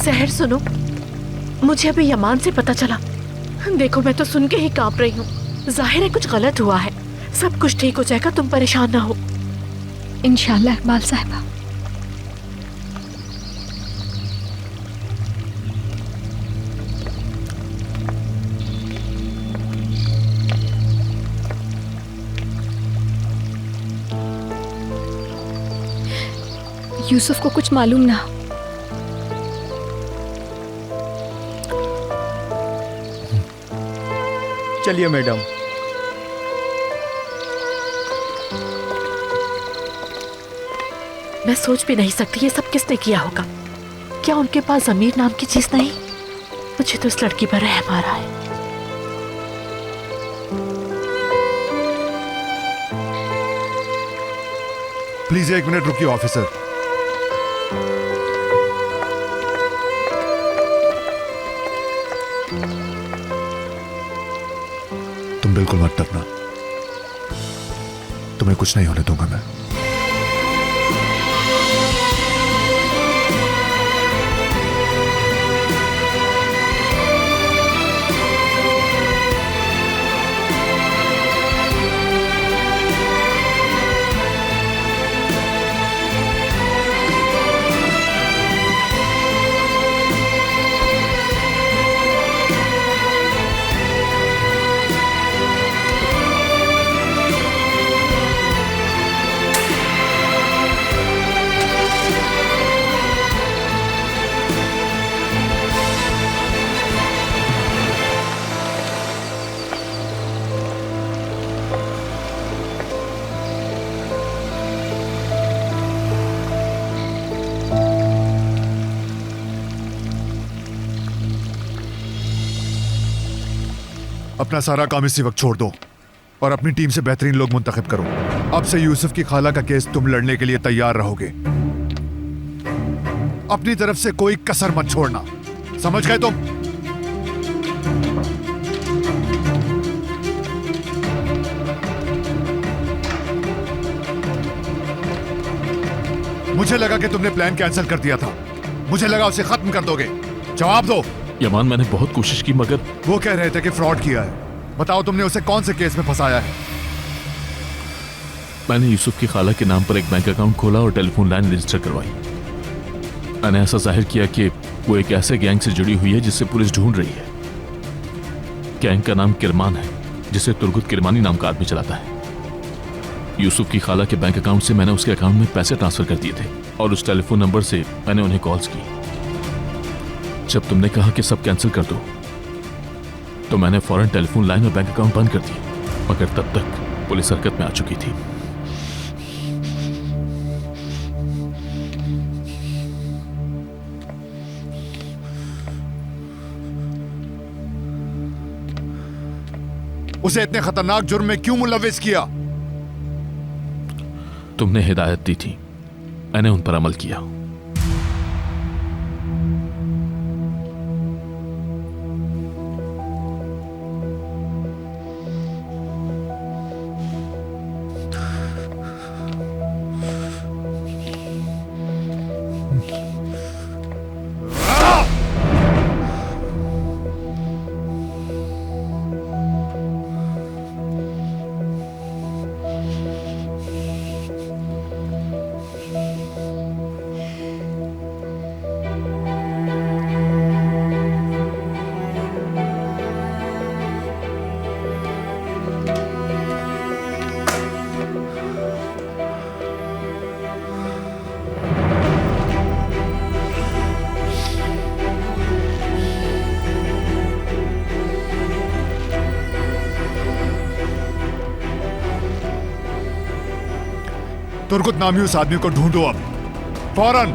जहर सुनो, मुझे अभी यमान से पता चला। देखो मैं तो सुन के ही कांप रही हूँ। जाहिर है कुछ गलत हुआ है। सब कुछ ठीक हो जाएगा, तुम परेशान ना हो। इंशाल्लाह इकबाल साहिबा। यूसुफ को कुछ मालूम ना हो। चलिए मैडम। मैं सोच भी नहीं सकती ये सब किसने किया होगा। क्या उनके पास ज़मीर नाम की चीज नहीं? मुझे तो इस लड़की पर रहम आ रहा है। प्लीज 1 मिनट रुकिए ऑफिसर। तुम बिल्कुल मत डरना, तुम्हें कुछ नहीं होने दूंगा मैं। अपना सारा काम इसी वक्त छोड़ दो और अपनी टीम से बेहतरीन लोग मुंतखब करो। अब से यूसुफ की खाला का केस तुम लड़ने के लिए तैयार रहोगे। अपनी तरफ से कोई कसर मत छोड़ना, समझ गए तुम? मुझे लगा कि तुमने प्लान कैंसिल कर दिया था। मुझे लगा उसे खत्म कर दोगे। जवाब दो। यमान, मैंने बहुत कोशिश की मगर वो कह रहे थे कि फ्रॉड किया है। बताओ तुमने उसे कौन से केस में फंसाया है? मैंने यूसुफ की खाला के नाम पर एक बैंक अकाउंट खोला और टेलीफोन लाइन रजिस्टर करवाई। मैंने ऐसा जाहिर किया कि वो एक ऐसे गैंग से जुड़ी हुई है जिससे पुलिस ढूंढ रही है। गैंग का नाम किरमान है, जिसे तुर्गुत किरमानी नाम का आदमी चलाता है। यूसुफ की खाला के बैंक अकाउंट से मैंने उसके अकाउंट में पैसे ट्रांसफर कर दिए थे और उस टेलीफोन नंबर से मैंने उन्हें कॉल्स की। जब तुमने कहा कि सब कैंसिल कर दो तो मैंने फौरन टेलीफोन लाइन और बैंक अकाउंट बंद कर दिए, मगर तब तक पुलिस हरकत में आ चुकी थी। उसे इतने खतरनाक जुर्म में क्यों मुलविस किया? तुमने हिदायत दी थी, मैंने उन पर अमल किया। तुर्गुत नामी उस आदमी को ढूंढो अब, फौरन।